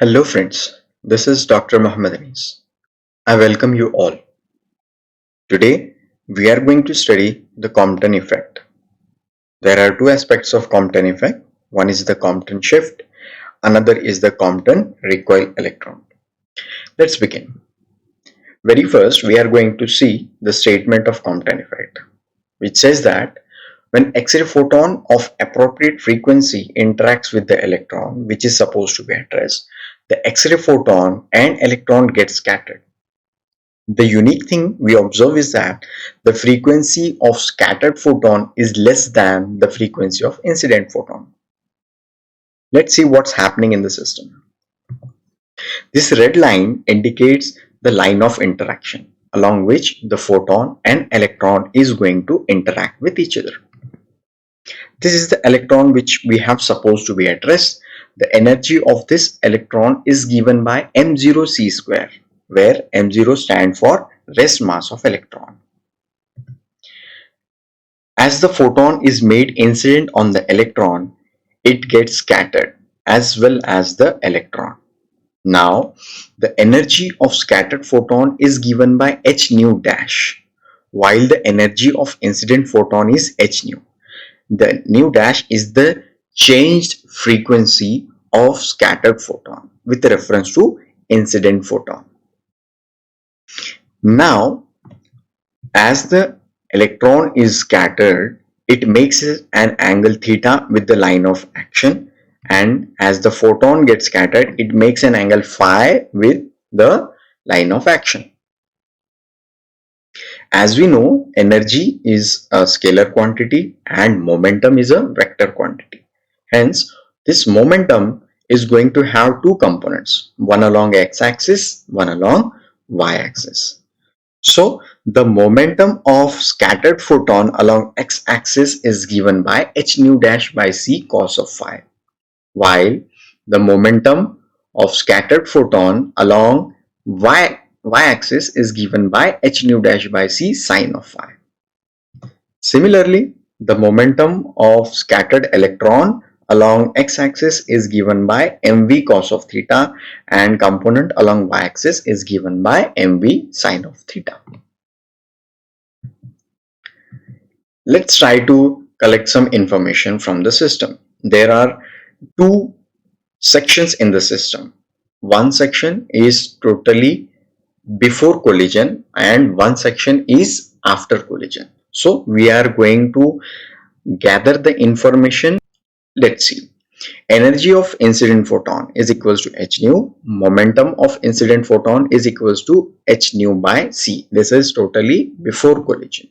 Hello friends, this is Dr. Muhammad Anis. I welcome you all. Today we are going to study the Compton effect. There are two aspects of Compton effect. One is the Compton shift, another is the Compton recoil electron. Let's begin. Very first we are going to see the statement of Compton effect, which says that when X-ray photon of appropriate frequency interacts with the electron which is supposed to be at rest, the X-ray photon and electron get scattered. The unique thing we observe is that the frequency of scattered photon is less than the frequency of incident photon. Let's see what's happening in the system. This red line indicates the line of interaction along which the photon and electron is going to interact with each other. This is the electron which we have supposed to be at rest. The energy of this electron is given by m0 c square, where m0 stands for rest mass of electron. As the photon is made incident on the electron, it gets scattered as well as the electron. Now, the energy of scattered photon is given by h nu dash, while the energy of incident photon is h nu. The nu dash is the changed frequency of scattered photon with reference to incident photon. Now, as the electron is scattered, it makes an angle theta with the line of action, and as the photon gets scattered, it makes an angle phi with the line of action. As we know, energy is a scalar quantity and momentum is a vector quantity. Hence, this momentum is going to have two components, one along x-axis, one along y-axis. So, the momentum of scattered photon along x-axis is given by h nu dash by c cos of phi, while the momentum of scattered photon along y-axis is given by h nu dash by c sine of phi. Similarly, the momentum of scattered electron along x-axis is given by mv cos of theta, and component along y-axis is given by mv sine of theta. Let's try to collect some information from the system. There are two sections in the system. One section is totally before collision and one section is after collision. So we are going to gather the information. Let's see. Energy of incident photon is equals to h nu. Momentum of incident photon is equals to h nu by c. This is totally before collision.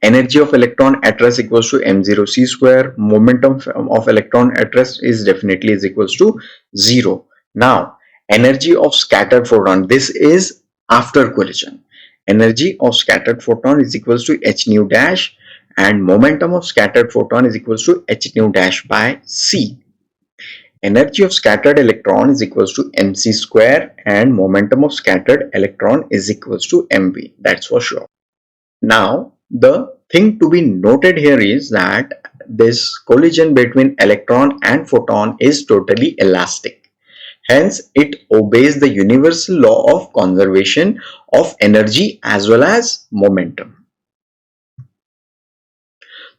Energy of electron at rest equals to m0 c square. Momentum of electron at rest is definitely is equals to 0. Now, energy of scattered photon, this is after collision. Energy of scattered photon is equals to h nu dash, and momentum of scattered photon is equals to h nu dash by c. Energy of scattered electron is equals to mc square, and momentum of scattered electron is equals to mv. That's for sure. Now, the thing to be noted here is that this collision between electron and photon is totally elastic. Hence, it obeys the universal law of conservation of energy as well as momentum.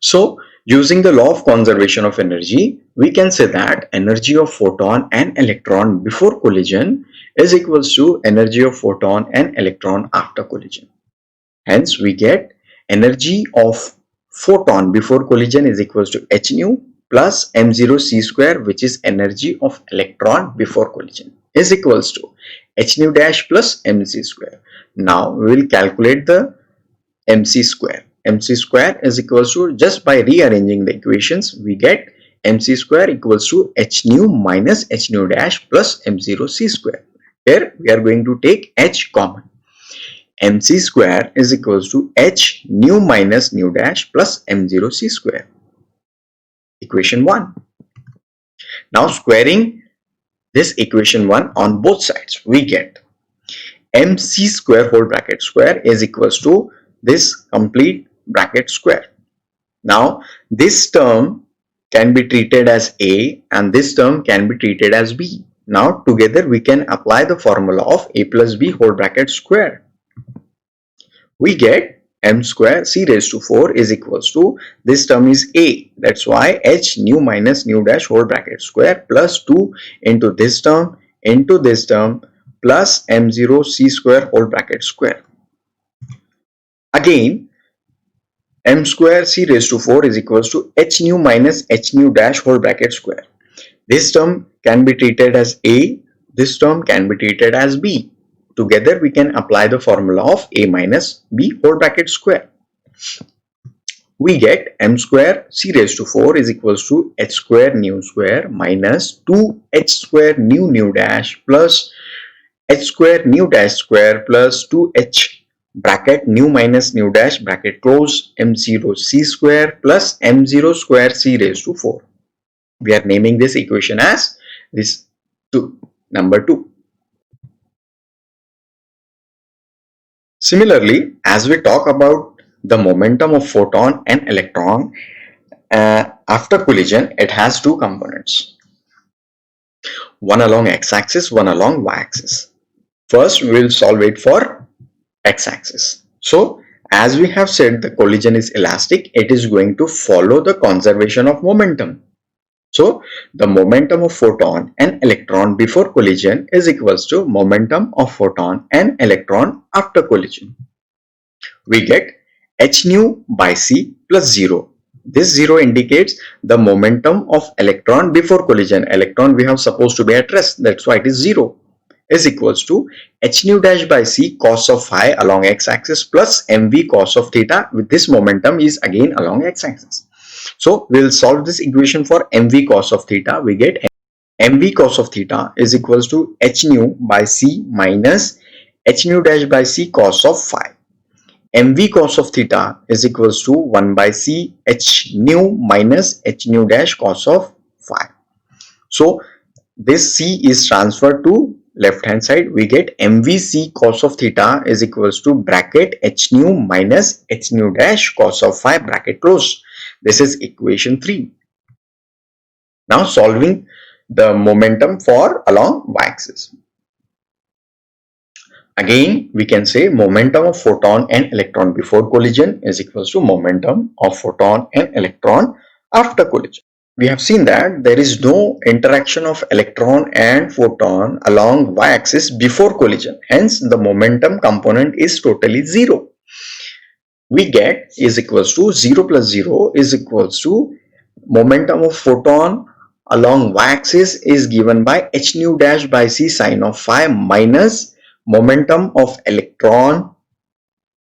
So, using the law of conservation of energy, we can say that energy of photon and electron before collision is equals to energy of photon and electron after collision. Hence, we get energy of photon before collision is equals to h nu plus m0 c square, which is energy of electron before collision, is equals to h nu dash plus mc square. Now we will calculate the mc square. Mc square is equals to, just by rearranging the equations, we get mc square equals to h nu minus h nu dash plus m0 c square. Here we are going to take h common. mc square is equals to h nu minus nu dash plus m0 c square. Equation 1. Now squaring this equation 1 on both sides, we get mc square whole bracket square is equals to this complete bracket square. Now this term can be treated as a and this term can be treated as b. Now together we can apply the formula of a plus b whole bracket square. We get m square c raised to 4 is equals to, this term is a, that's why h nu minus nu dash whole bracket square plus 2 into this term plus m0 c square whole bracket square. Again, m square c raised to 4 is equals to h nu minus h nu dash whole bracket square. This term can be treated as a, this term can be treated as b. Together we can apply the formula of a minus b whole bracket square. We get m square c raised to 4 is equals to h square nu square minus 2h square nu dash plus h square nu dash square plus 2h bracket nu minus nu dash bracket close m0 c square plus m0 square c raised to 4. We are naming this equation as this number 2. Similarly, as we talk about the momentum of photon and electron after collision, it has two components. One along x-axis, one along y-axis. First, we will solve it for x-axis. So, as we have said, the collision is elastic. It is going to follow the conservation of momentum. So, the momentum of photon and electron before collision is equals to momentum of photon and electron after collision. We get h nu by c plus 0. This 0 indicates the momentum of electron before collision. Electron we have supposed to be at rest, that's why it is 0, is equals to h nu dash by c cos of phi along x-axis plus mv cos of theta, with this momentum is again along x-axis. So we will solve this equation for mv cos of theta. We get mv cos of theta is equals to h nu by c minus h nu dash by c cos of phi. mv cos of theta is equals to 1 by c h nu minus h nu dash cos of phi. So this c is transferred to left hand side. We get mvc cos of theta is equals to bracket h nu minus h nu dash cos of phi bracket close. This is equation 3. Now solving the momentum for along y-axis. Again, we can say momentum of photon and electron before collision is equals to momentum of photon and electron after collision. We have seen that there is no interaction of electron and photon along y-axis before collision. Hence, the momentum component is totally 0. We get is equals to 0 plus 0 is equals to momentum of photon along y-axis is given by h nu dash by c sine of phi minus momentum of electron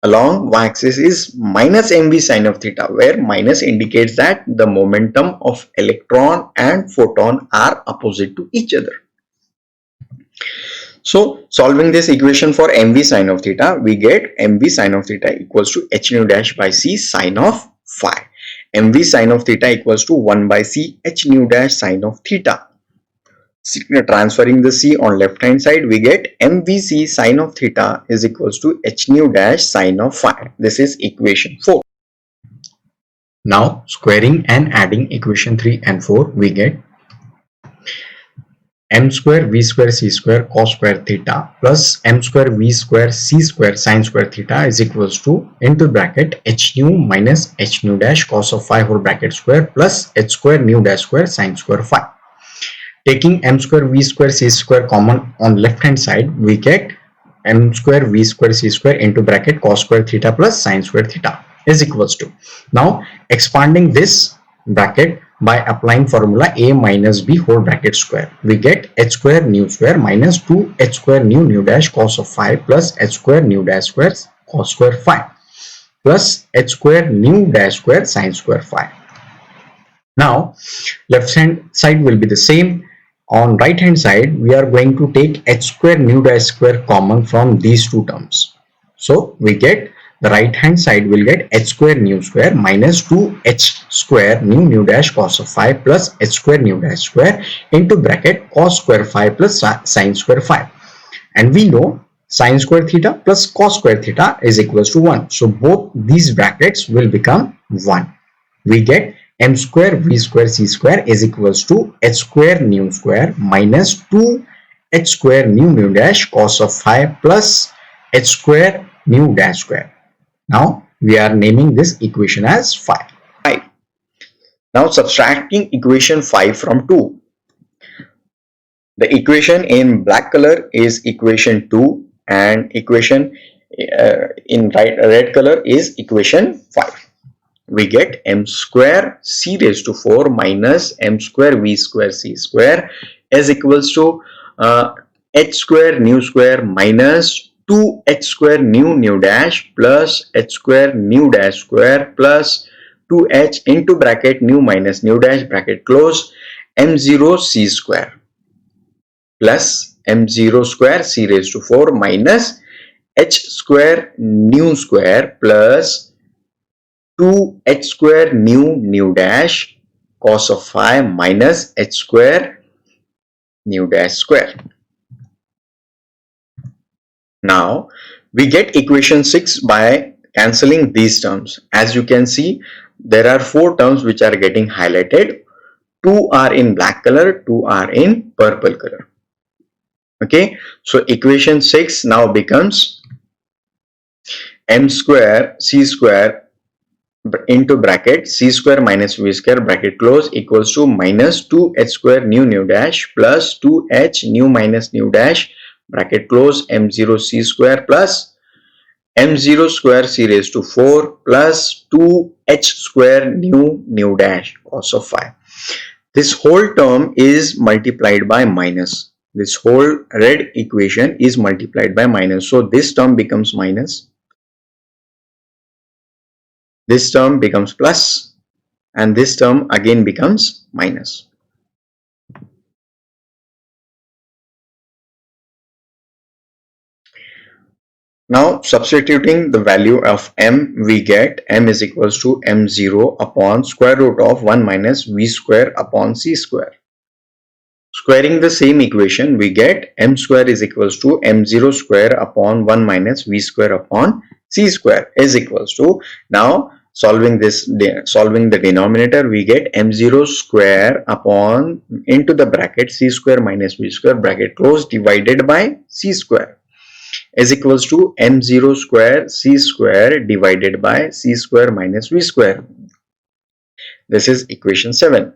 along y-axis is minus mv sine of theta, where minus indicates that the momentum of electron and photon are opposite to each other. So solving this equation for mv sine of theta, we get mv sine of theta equals to h nu dash by c sine of phi. mv sine of theta equals to 1 by c h nu dash sine of theta. Transferring the c on left hand side, we get mvc sine of theta is equals to h nu dash sine of phi. This is equation 4. Now squaring and adding equation 3 and 4, we get m square v square c square cos square theta plus m square v square c square sin square theta is equals to into bracket h nu minus h nu dash cos of phi whole bracket square plus h square nu dash square sin square phi. Taking m square v square c square common on left hand side, we get m square v square c square into bracket cos square theta plus sin square theta is equals to. Now expanding this bracket by applying formula a minus b whole bracket square, we get h square nu square minus 2 h square nu dash cos of phi plus h square nu dash square cos square phi plus h square nu dash square sin square phi. Now left hand side will be the same. On right hand side, we are going to take h square nu dash square common from these two terms. So we get the right hand side will get h square nu square minus 2h square nu dash cos of phi plus h square nu dash square into bracket cos square phi plus sin square phi. And we know sin square theta plus cos square theta is equals to 1. So both these brackets will become 1. We get m square v square c square is equals to h square nu square minus 2 h square nu dash cos of phi plus h square nu dash square. Now we are naming this equation as phi. 5. Now subtracting equation 5 from 2. The equation in black color is equation 2 and equation in red color is equation 5. We get m square c raised to 4 minus m square v square c square is equals to h square nu square minus 2h square nu dash plus h square nu dash square plus 2h into bracket nu minus nu dash bracket close m0 c square plus m0 square c raised to 4 minus h square nu square plus 2h square nu dash cos of phi minus h square nu dash square. Now we get equation 6 by cancelling these terms. As you can see, there are 4 terms which are getting highlighted. 2 are in black color, 2 are in purple color. Okay, so equation 6 now becomes m square c square into bracket c square minus v square bracket close equals to minus 2h square nu dash plus 2h nu minus nu dash bracket close m0 c square plus m0 square c raised to 4 plus 2h square nu dash cos of phi. This whole term is multiplied by minus. This whole red equation is multiplied by minus. So this term becomes minus. This term becomes plus and this term again becomes minus. Now substituting the value of m, we get m is equals to m0 upon square root of 1 minus v square upon c square. Squaring the same equation, we get m square is equals to m0 square upon 1 minus v square upon c square is equals to, now solving the denominator, we get m0 square upon into the bracket c square minus v square bracket close divided by c square is equals to m0 square c square divided by c square minus v square. This is equation 7.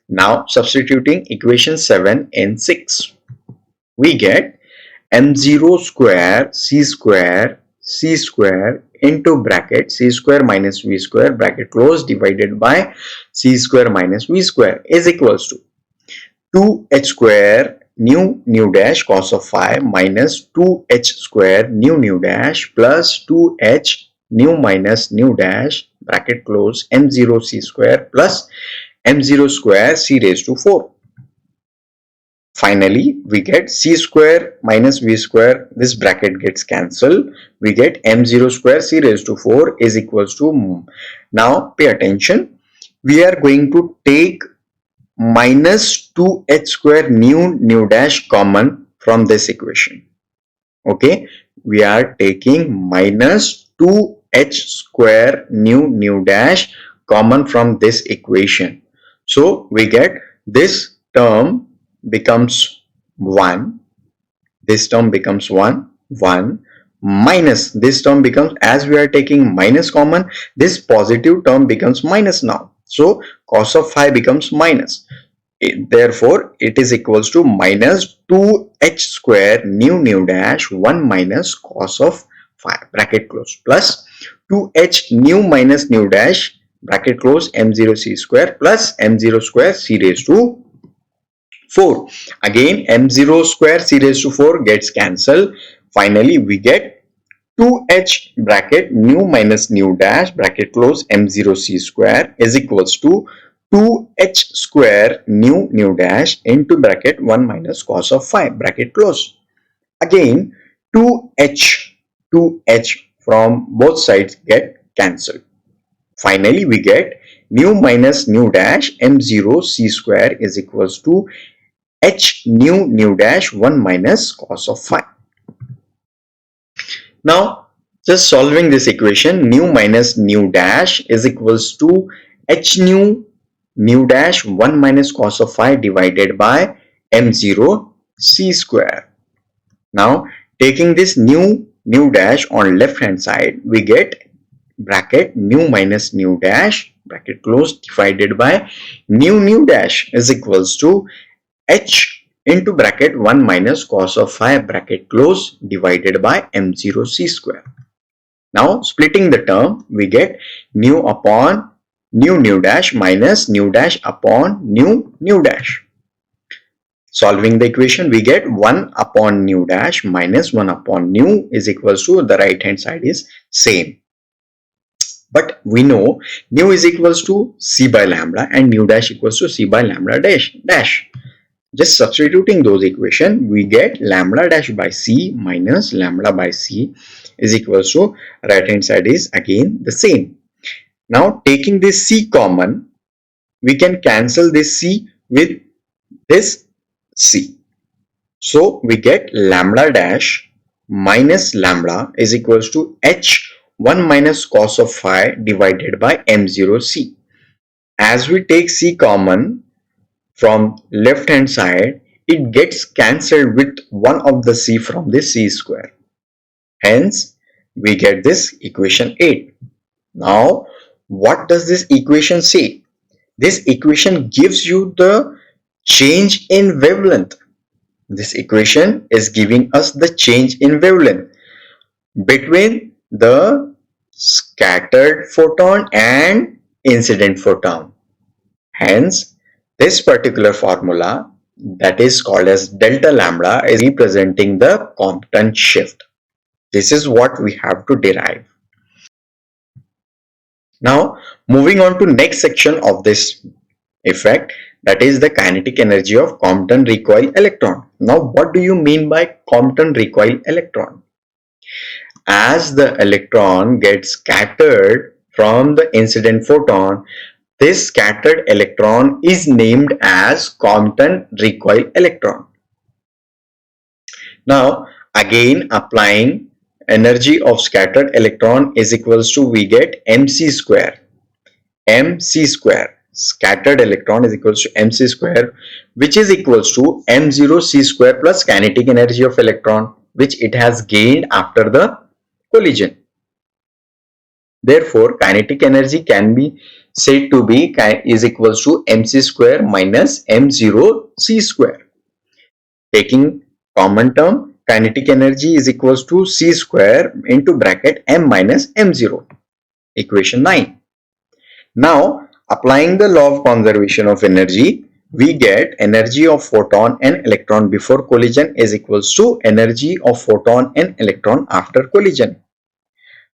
Now substituting equation 7 in 6, we get m0 square c square into bracket c square minus v square bracket close divided by c square minus v square is equals to 2h square nu dash cos of phi minus 2h square nu dash plus 2h nu minus nu dash bracket close m0 c square plus m0 square c raised to 4. Finally, we get c square minus v square, this bracket gets cancelled. We get m0 square c raised to 4 is equals to, now pay attention, we are going to take minus 2h square nu dash common from this equation. Okay, we are taking minus 2h square nu dash common from this equation. So we get this term becomes 1, this term becomes 1 minus this term becomes, as we are taking minus common, this positive term becomes minus now. So cos of phi becomes minus. Therefore it is equals to minus 2h square nu dash 1 minus cos of phi bracket close plus 2h nu minus nu dash bracket close m0 c square plus m0 square c raised to 4. Again m0 square c raised to 4 gets cancelled. Finally we get 2h bracket nu minus nu dash bracket close m0 c square is equals to 2h square nu dash into bracket 1 minus cos of phi bracket close. Again 2h from both sides get cancelled. Finally we get nu minus nu dash m0 c square is equals to h nu dash 1 minus cos of phi. Now just solving this equation, nu minus nu dash is equals to h nu nu dash 1 minus cos of phi divided by m0 c square. Now taking this nu dash on left hand side, we get bracket nu minus nu dash bracket close divided by nu dash is equals to h into bracket 1 minus cos of phi bracket close divided by m0 c square. Now splitting the term, we get nu upon nu dash minus nu dash upon nu dash. Solving the equation, we get 1 upon nu dash minus 1 upon nu is equals to, the right hand side is same. But we know nu is equals to c by lambda and nu dash equals to c by lambda dash. Just substituting those equation, we get lambda dash by c minus lambda by c is equals to, right hand side is again the same. Now taking this c common, we can cancel this c with this c. So we get lambda dash minus lambda is equals to h 1 minus cos of phi divided by m0 c. As we take c common from left hand side, it gets cancelled with one of the c from this c square. Hence, we get this equation 8. Now, what does this equation say? This equation gives you the change in wavelength. This equation is giving us the change in wavelength between the scattered photon and incident photon. Hence, this particular formula, that is called as delta lambda, is representing the Compton shift. This is what we have to derive. Now, moving on to next section of this effect, that is the kinetic energy of Compton recoil electron. Now, what do you mean by Compton recoil electron? As the electron gets scattered from the incident photon, this scattered electron is named as Compton recoil electron. Now, again applying energy of scattered electron is equals to, we get mc square. mc square, scattered electron is equals to mc square, which is equals to m0 c square plus kinetic energy of electron, which it has gained after the collision. Therefore, kinetic energy can be said to be is equals to mc square minus m0 c square. Taking common term, kinetic energy is equals to c square into bracket m minus m0. Equation 9. Now, applying the law of conservation of energy, we get energy of photon and electron before collision is equals to energy of photon and electron after collision.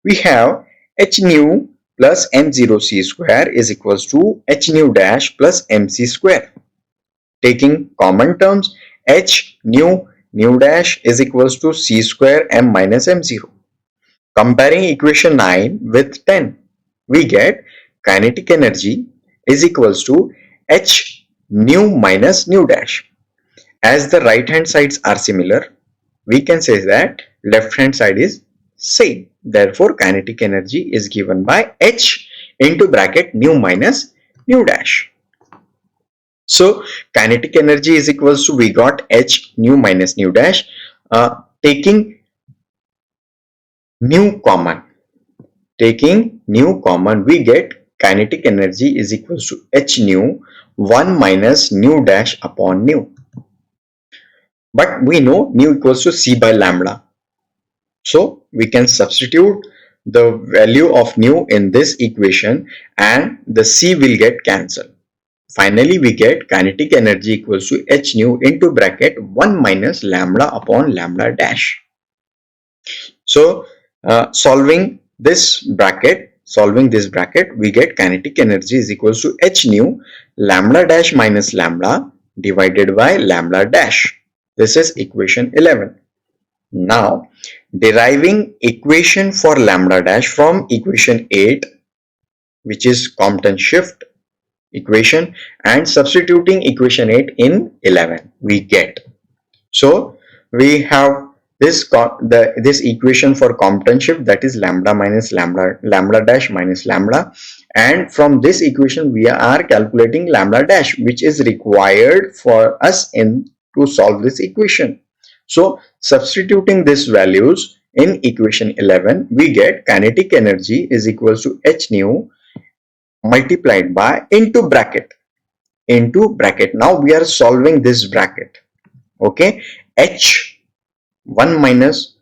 We have h nu plus m0 c square is equals to h nu dash plus mc square. Taking common terms, h nu dash is equals to c square m minus m0. Comparing equation 9 with 10, we get kinetic energy is equals to h nu minus nu dash. As the right hand sides are similar, we can say that left hand side is same. Therefore, kinetic energy is given by h into bracket nu minus nu dash. So, kinetic energy is equals to, we got h nu minus nu dash. Taking nu common, we get kinetic energy is equals to h nu 1 minus nu dash upon nu. But we know nu equals to c by lambda. So we can substitute the value of nu in this equation and the c will get cancelled. Finally, we get kinetic energy equals to h nu into bracket 1 minus lambda upon lambda dash. So solving this bracket, we get kinetic energy is equals to h nu lambda dash minus lambda divided by lambda dash. This is equation 11. Now, deriving equation for lambda dash from equation 8, which is Compton shift equation, and substituting equation 8 in 11, we get. So we have this equation for Compton shift, that is lambda minus lambda dash minus lambda, and from this equation we are calculating lambda dash, which is required for us in to solve this equation. So substituting these values in equation 11, we get kinetic energy is equals to h nu multiplied by into bracket. Now we are solving this bracket. Okay, h1 minus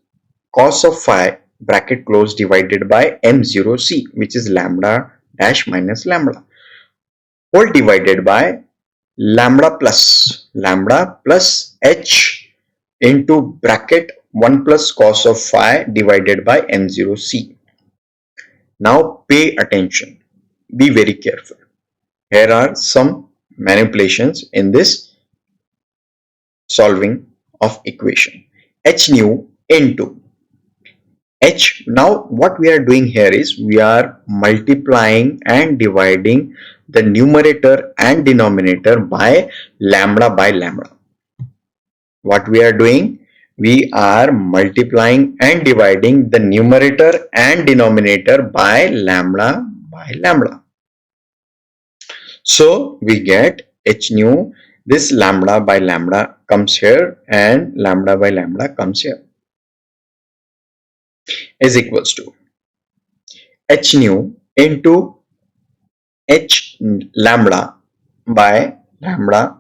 cos of phi bracket close divided by m0c, which is lambda dash minus lambda, whole divided by lambda plus h into bracket 1 plus cos of phi divided by m0c. Now pay attention, be very careful. Here are some manipulations in this solving of equation. H nu into h. Now what we are doing here is we are multiplying and dividing the numerator and denominator by lambda. What we are doing? We are multiplying and dividing the numerator and denominator by lambda. So we get h nu, this lambda by lambda comes here and lambda by lambda comes here, is equals to h nu into h lambda by lambda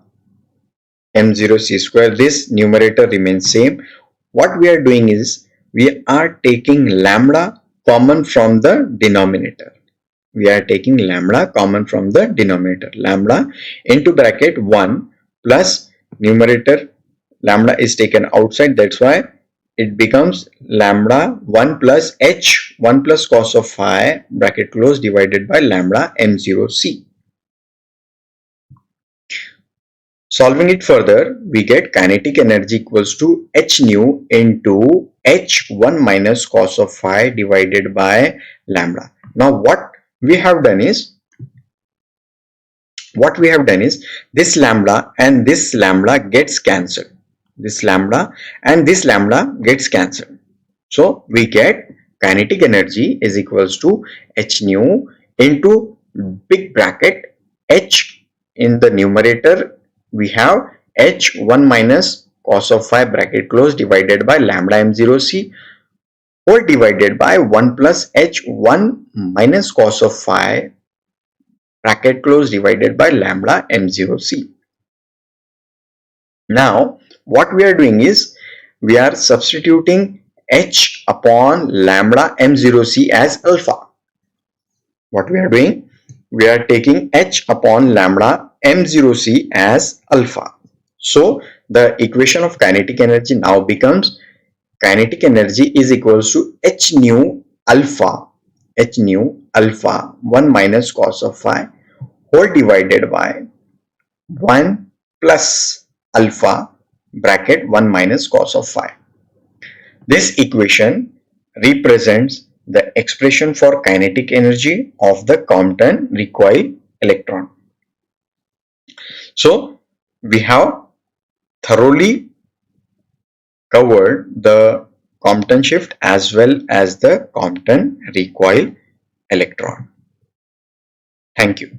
m0c square. This numerator remains same. What we are doing is we are taking lambda common from the denominator. We are taking lambda common from the denominator. Lambda into bracket 1 plus numerator lambda is taken outside. That's why it becomes lambda 1 plus h 1 plus cos of phi bracket close divided by lambda m0c. Solving it further, we get kinetic energy equals to h nu into h1 minus cos of phi divided by lambda. Now what we have done is this lambda and this lambda gets cancelled. This lambda and this lambda gets cancelled. So we get kinetic energy is equals to h nu into big bracket h. In the numerator we have h1 minus cos of phi bracket close divided by lambda m0c whole divided by 1 plus h1 minus cos of phi bracket close divided by lambda m0c. Now what we are doing is we are substituting h upon lambda m0c as alpha. What we are doing? We are taking h upon lambda m0c as alpha. So the equation of kinetic energy now becomes kinetic energy is equals to h nu alpha 1 minus cos of phi whole divided by 1 plus alpha bracket 1 minus cos of phi. This equation represents the expression for kinetic energy of the Compton recoil electron. So we have thoroughly covered the Compton shift as well as the Compton recoil electron. Thank you.